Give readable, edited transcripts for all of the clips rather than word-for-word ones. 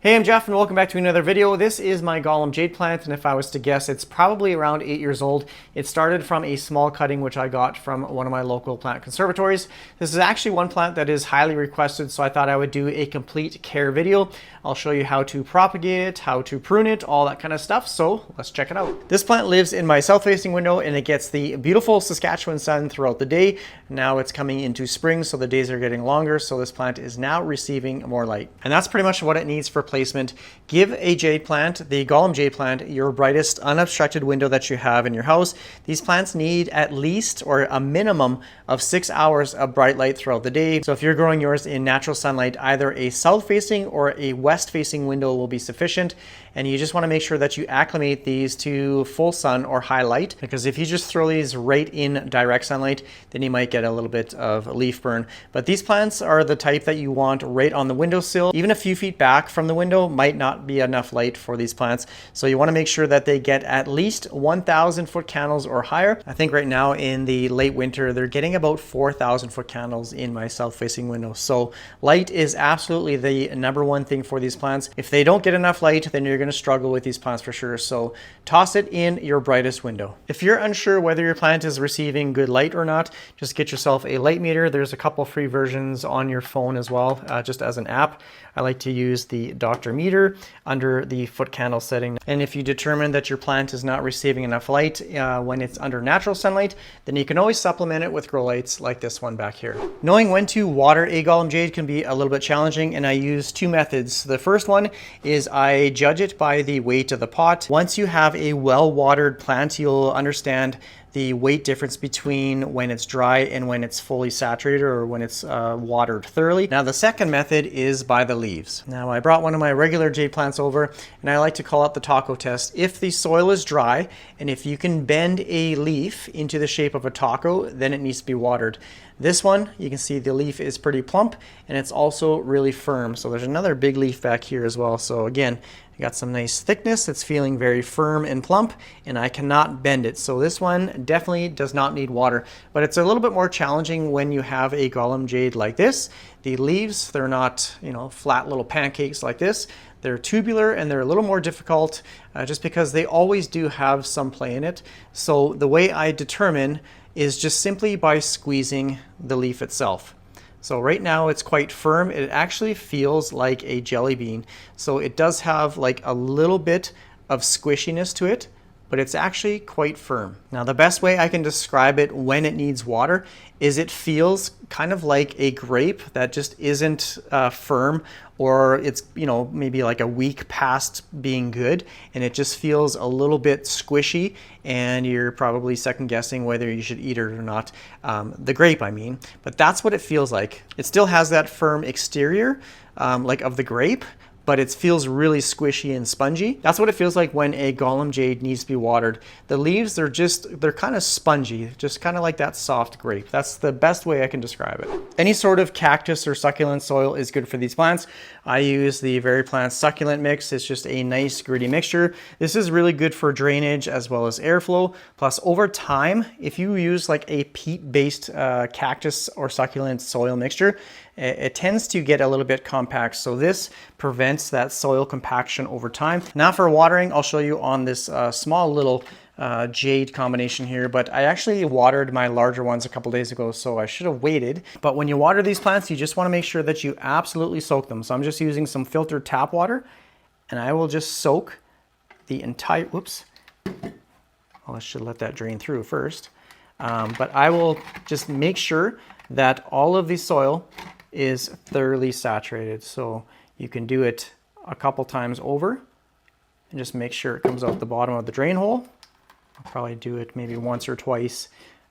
Hey, I'm Jeff and welcome back to another video. This is my gollum jade plant, and if I was to guess, it's probably around 8 years old. It started from a small cutting which I got from one of my local plant conservatories. This is actually one plant that is highly requested, so I thought I would do a complete care video. I'll show you how to propagate it, how to prune it, all that kind of stuff, so let's check it out. This plant lives in my south-facing window and it gets the beautiful Saskatchewan sun throughout the day. Now it's coming into spring, so the days are getting longer, so this plant is now receiving more light. And that's pretty much what it needs for placement. Give a jade plant, the gollum jade plant, your brightest unobstructed window that you have in your house. These plants need at least or a minimum of 6 hours of bright light throughout the day. So if you're growing yours in natural sunlight, either a south facing or a west facing window will be sufficient. And you just want to make sure that you acclimate these to full sun or high light, because if you just throw these right in direct sunlight, then you might get a little bit of leaf burn. But these plants are the type that you want right on the windowsill. Even a few feet back from the window might not be enough light for these plants. So you want to make sure that they get at least 1,000 foot candles or higher. I think right now in the late winter, they're getting about 4,000 foot candles in my south facing window. So light is absolutely the number one thing for these plants. If they don't get enough light, then you're going to struggle with these plants for sure. So toss it in your brightest window. If you're unsure whether your plant is receiving good light or not, just get yourself a light meter. There's a couple free versions on your phone as well, just as an app. I like to use the Dr. Meter under the foot candle setting. And if you determine that your plant is not receiving enough light when it's under natural sunlight, then you can always supplement it with grow lights like this one back here. Knowing when to water a gollum jade can be a little bit challenging, and I use two methods. The first one is I judge it by the weight of the pot. Once you have a well-watered plant, you'll understand the weight difference between when it's dry and when it's fully saturated, or when it's watered thoroughly. Now the second method is by the leaves. Now I brought one of my regular jade plants over, and I like to call it the taco test. If the soil is dry and if you can bend a leaf into the shape of a taco, then it needs to be watered. This one, you can see the leaf is pretty plump and it's also really firm. So there's another big leaf back here as well. So again, I got some nice thickness. It's feeling very firm and plump, and I cannot bend it. So this one definitely does not need water, but it's a little bit more challenging when you have a gollum jade like this. The leaves, they're not, flat little pancakes like this. They're tubular and they're a little more difficult just because they always do have some play in it. So the way I determine is just simply by squeezing the leaf itself. So right now it's quite firm. It actually feels like a jelly bean. So it does have like a little bit of squishiness to it, but it's actually quite firm. Now the best way I can describe it when it needs water is it feels kind of like a grape that just isn't firm, or it's maybe like a week past being good, and it just feels a little bit squishy, and you're probably second guessing whether you should eat it or not. The grape, I mean, but that's what it feels like. It still has that firm exterior like of the grape, but it feels really squishy and spongy. That's what it feels like when a gollum jade needs to be watered. The leaves, they're kind of spongy, just kind of like that soft grape. That's the best way I can describe it. Any sort of cactus or succulent soil is good for these plants. I use the VeryPlants succulent mix. It's just a nice gritty mixture. This is really good for drainage as well as airflow. Plus over time, if you use like a peat-based cactus or succulent soil mixture, it tends to get a little bit compact. So this prevents that soil compaction over time. Now for watering, I'll show you on this small little jade combination here, but I actually watered my larger ones a couple days ago, so I should have waited. But when you water these plants, you just want to make sure that you absolutely soak them. So I'm just using some filtered tap water, and I will just soak the entire, whoops. Well, I should let that drain through first. But I will just make sure that all of the soil is thoroughly saturated. So you can do it a couple times over and just make sure it comes out the bottom of the drain hole. I'll probably do it maybe once or twice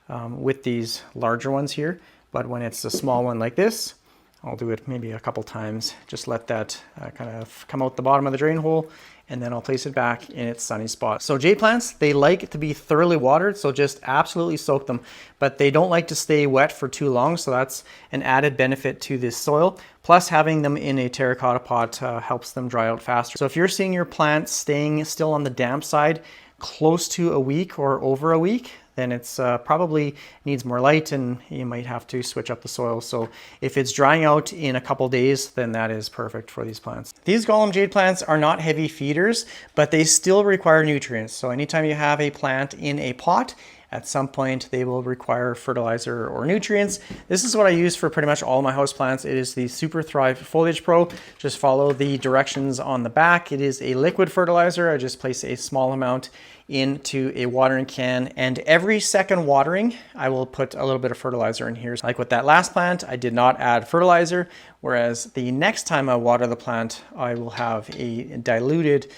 with these larger ones here, but when it's a small one like this, I'll do it maybe a couple times. Just let that kind of come out the bottom of the drain hole, and then I'll place it back in its sunny spot. So jade plants, they like to be thoroughly watered, so just absolutely soak them, but they don't like to stay wet for too long, so that's an added benefit to this soil. Plus having them in a terracotta pot helps them dry out faster. So if you're seeing your plants staying still on the damp side close to a week or over a week, then it's probably needs more light and you might have to switch up the soil. So if it's drying out in a couple days, then that is perfect for these plants. These gollum jade plants are not heavy feeders, but they still require nutrients. So anytime you have a plant in a pot, at some point they will require fertilizer or nutrients. This is what I use for pretty much all my houseplants. It is the Super Thrive Foliage Pro. Just follow the directions on the back. It is a liquid fertilizer. I just place a small amount into a watering can, and every second watering I will put a little bit of fertilizer in here. Like with that last plant, I did not add fertilizer, whereas the next time I water the plant, I will have a diluted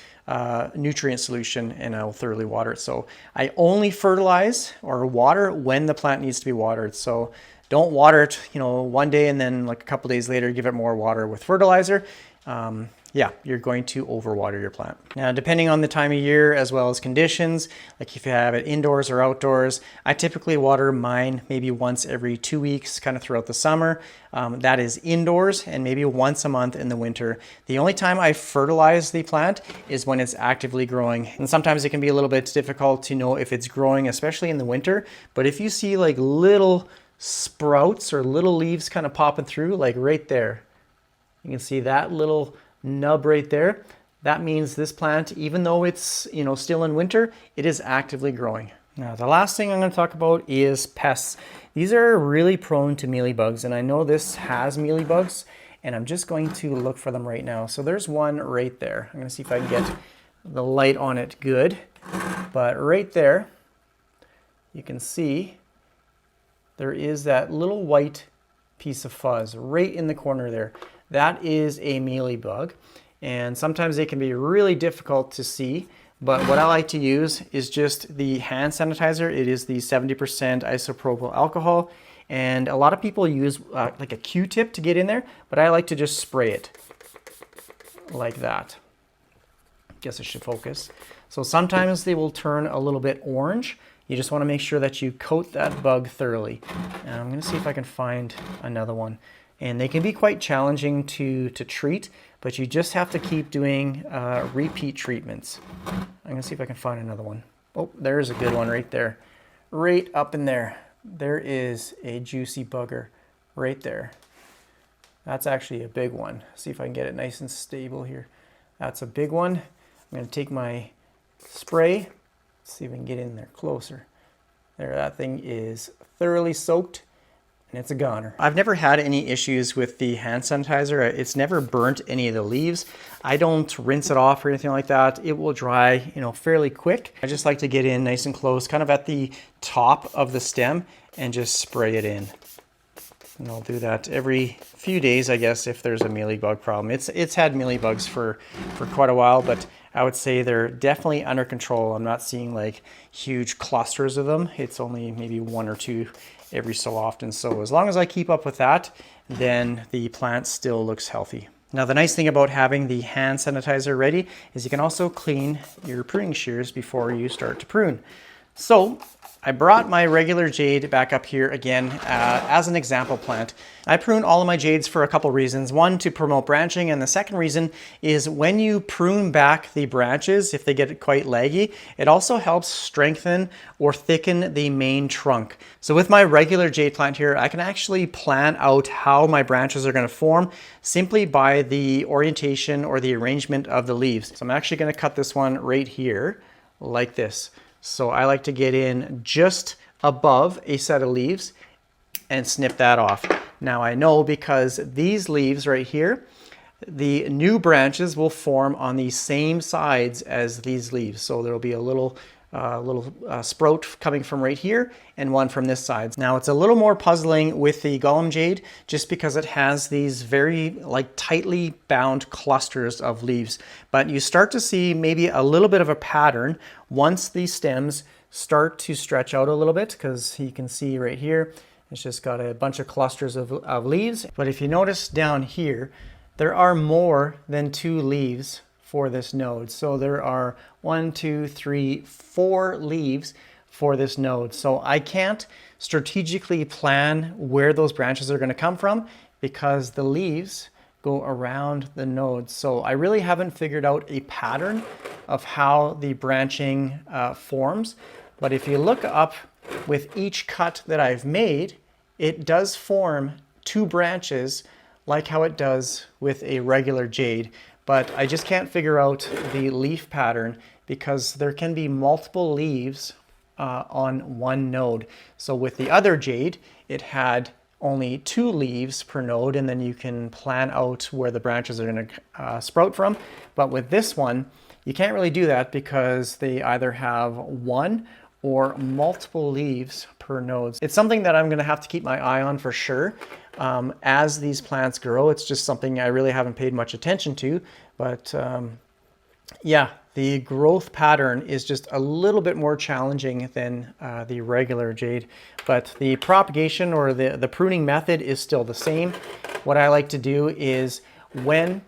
nutrient solution and I'll thoroughly water it. So I only fertilize or water when the plant needs to be watered. So don't water it, one day and then like a couple days later give it more water with fertilizer. Yeah, you're going to overwater your plant. Now, depending on the time of year as well as conditions, like if you have it indoors or outdoors, I typically water mine maybe once every 2 weeks, kind of throughout the summer. That is indoors, and maybe once a month in the winter. The only time I fertilize the plant is when it's actively growing. And sometimes it can be a little bit difficult to know if it's growing, especially in the winter. But if you see like little sprouts or little leaves kind of popping through, like right there, you can see that little nub right there. That means this plant, even though it's still in winter, it is actively growing. Now the last thing I'm going to talk about is pests. These are really prone to mealybugs, and I know this has mealybugs, and I'm just going to look for them right now. So there's one right there. I'm going to see if I can get the light on it good, but right there you can see there is that little white piece of fuzz right in the corner there. That is a mealybug, and sometimes they can be really difficult to see, but what I like to use is just the hand sanitizer. It is the 70% isopropyl alcohol, and a lot of people use like a Q-tip to get in there, but I like to just spray it like that. Guess it should focus. So sometimes they will turn a little bit orange. You just want to make sure that you coat that bug thoroughly. And I'm going to see if I can find another one. And they can be quite challenging to treat, but you just have to keep doing repeat treatments. I'm going to see if I can find another one. Oh, there's a good one right there. Right up in there. There is a juicy bugger right there. That's actually a big one. See if I can get it nice and stable here. That's a big one. I'm going to take my spray. See if we can get in there closer. There, that thing is thoroughly soaked. And it's a goner. I've never had any issues with the hand sanitizer. It's never burnt any of the leaves. I don't rinse it off or anything like that. It will dry, fairly quick. I just like to get in nice and close, kind of at the top of the stem, and just spray it in. And I'll do that every few days, I guess, if there's a mealybug problem. It's had mealybugs for quite a while, but I would say they're definitely under control. I'm not seeing like huge clusters of them. It's only maybe 1 or 2 every so often. So as long as I keep up with that, then the plant still looks healthy. Now the nice thing about having the hand sanitizer ready is you can also clean your pruning shears before you start to prune. So I brought my regular jade back up here again as an example plant. I prune all of my jades for a couple reasons. One, to promote branching, and the second reason is when you prune back the branches, if they get quite laggy, it also helps strengthen or thicken the main trunk. So with my regular jade plant here, I can actually plan out how my branches are going to form simply by the orientation or the arrangement of the leaves. So I'm actually going to cut this one right here like this. So I like to get in just above a set of leaves and snip that off. Now I know because these leaves right here, the new branches will form on the same sides as these leaves. So there'll be a little sprout coming from right here and one from this side. Now it's a little more puzzling with the gollum jade just because it has these very tightly bound clusters of leaves, but you start to see maybe a little bit of a pattern once the stems start to stretch out a little bit, because you can see right here it's just got a bunch of clusters of leaves. But if you notice down here, there are more than 2 leaves for this node. So there are 1, 2, 3, 4 leaves for this node. So I can't strategically plan where those branches are going to come from because the leaves go around the nodes. So I really haven't figured out a pattern of how the branching forms. But if you look up with each cut that I've made, it does form two branches like how it does with a regular jade, but I just can't figure out the leaf pattern because there can be multiple leaves on one node. So with the other jade, it had only 2 leaves per node, and then you can plan out where the branches are going to sprout from. But with this one, you can't really do that because they either have 1 or multiple leaves per node. It's something that I'm going to have to keep my eye on for sure as these plants grow. It's just something I really haven't paid much attention to, but yeah, the growth pattern is just a little bit more challenging than the regular jade, but the propagation or the pruning method is still the same. What I like to do is when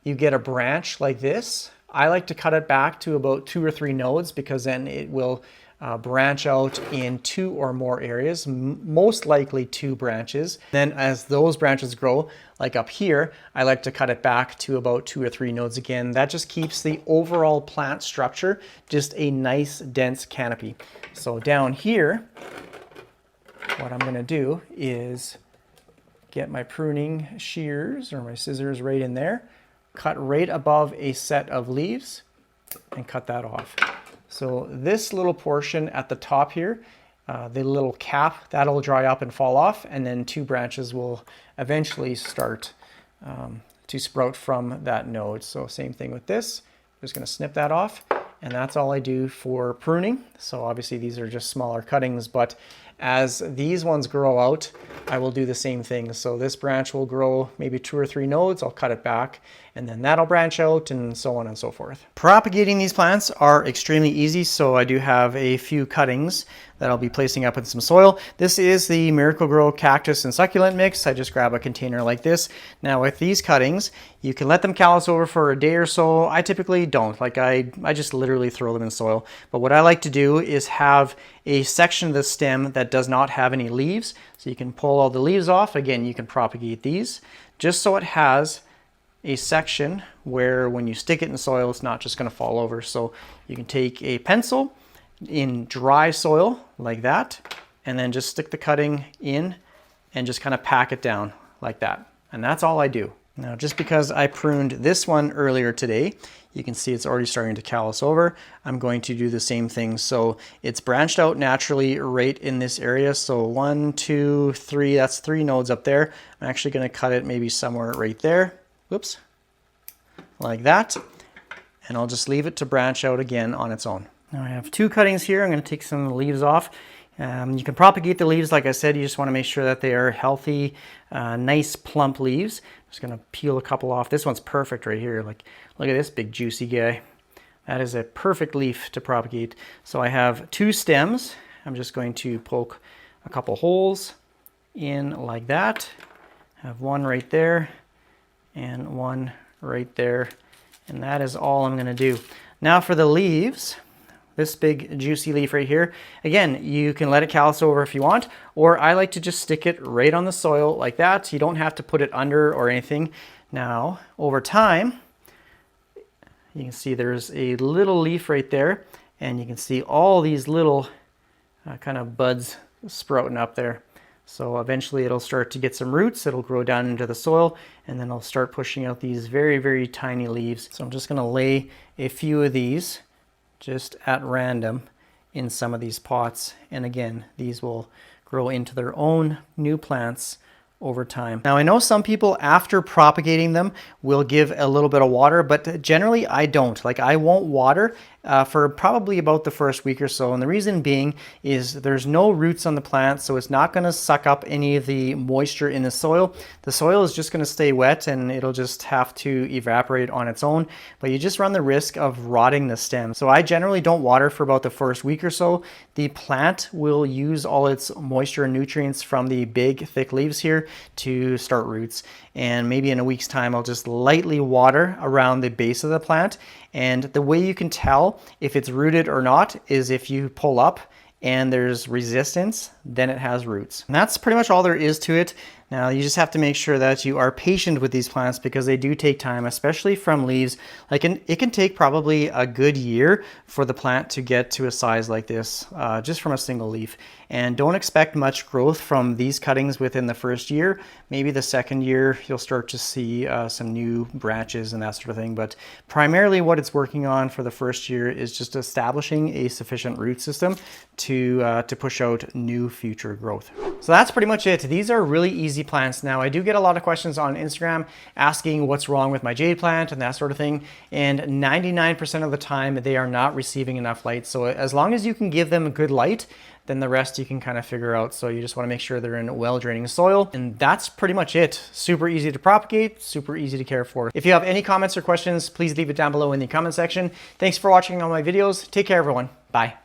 you get a branch like this, I like to cut it back to about 2 or 3 nodes because then it will branch out in 2 or more areas, most likely 2 branches. Then as those branches grow, like up here, I like to cut it back to about 2 or 3 nodes again. That just keeps the overall plant structure just a nice dense canopy. So down here, what I'm gonna do is get my pruning shears or my scissors right in there, cut right above a set of leaves and cut that off. So this little portion at the top here, the little cap, that'll dry up and fall off, and then 2 branches will eventually start to sprout from that node. So same thing with this. I'm just going to snip that off, and that's all I do for pruning. So obviously these are just smaller cuttings, but as these ones grow out, I will do the same thing. So this branch will grow maybe 2 or 3 nodes, I'll cut it back, and then that'll branch out and so on and so forth. Propagating these plants are extremely easy, so I do have a few cuttings that I'll be placing up in some soil. This is the Miracle-Gro cactus and succulent mix. I just grab a container like this. Now with these cuttings, you can let them callus over for a day or so. I typically don't. Like I just literally throw them in soil. But what I like to do is have a section of the stem that does not have any leaves. So you can pull all the leaves off. Again, you can propagate these just so it has a section where when you stick it in soil, it's not just going to fall over. So you can take a pencil in dry soil like that, and then just stick the cutting in and just kind of pack it down like that. And that's all I do. Now, just because I pruned this one earlier today, you can see it's already starting to callus over. I'm going to do the same thing. So it's branched out naturally right in this area. So 1, 2, 3, that's 3 nodes up there. I'm actually going to cut it maybe somewhere right there. Whoops, like that. And I'll just leave it to branch out again on its own. Now I have 2 cuttings here. I'm going to take some of the leaves off. You can propagate the leaves, like I said. You just want to make sure that they are healthy, nice plump leaves. I'm just going to peel a couple off. This one's perfect right here. Like, look at this big juicy guy. That is a perfect leaf to propagate. So I have 2 stems. I'm just going to poke a couple holes in like that. I have one right there and one right there. And that is all I'm going to do. Now for the leaves, this big juicy leaf right here, again, you can let it callus over if you want, or I like to just stick it right on the soil like that. You don't have to put it under or anything. Now, over time, you can see there's a little leaf right there, and you can see all these little kind of buds sprouting up there. So eventually it'll start to get some roots, it'll grow down into the soil, and then it'll start pushing out these very, very tiny leaves. So I'm just gonna lay a few of these just at random in some of these pots. And again, these will grow into their own new plants over time. Now I know some people after propagating them will give a little bit of water, but generally I don't. Like I won't water for probably about the first week or so. And the reason being is there's no roots on the plant, so it's not going to suck up any of the moisture in the soil. The soil is just going to stay wet and it'll just have to evaporate on its own, but you just run the risk of rotting the stem. So I generally don't water for about the first week or so. The plant will use all its moisture and nutrients from the big thick leaves here to start roots. And maybe in a week's time, I'll just lightly water around the base of the plant. And the way you can tell if it's rooted or not is if you pull up and there's resistance, then it has roots. And that's pretty much all there is to it. Now you just have to make sure that you are patient with these plants because they do take time, especially from leaves. Like it can take probably a good year for the plant to get to a size like this, just from a single leaf. And don't expect much growth from these cuttings within the first year. Maybe the second year you'll start to see some new branches and that sort of thing. But primarily what it's working on for the first year is just establishing a sufficient root system to push out new future growth. So that's pretty much it. These are really easy plants. Now I do get a lot of questions on Instagram asking what's wrong with my jade plant and that sort of thing. And 99% of the time they are not receiving enough light. So as long as you can give them good light, then the rest you can kind of figure out. So you just want to make sure they're in well-draining soil. And that's pretty much it. Super easy to propagate, super easy to care for. If you have any comments or questions, please leave it down below in the comment section. Thanks for watching all my videos. Take care, everyone. Bye.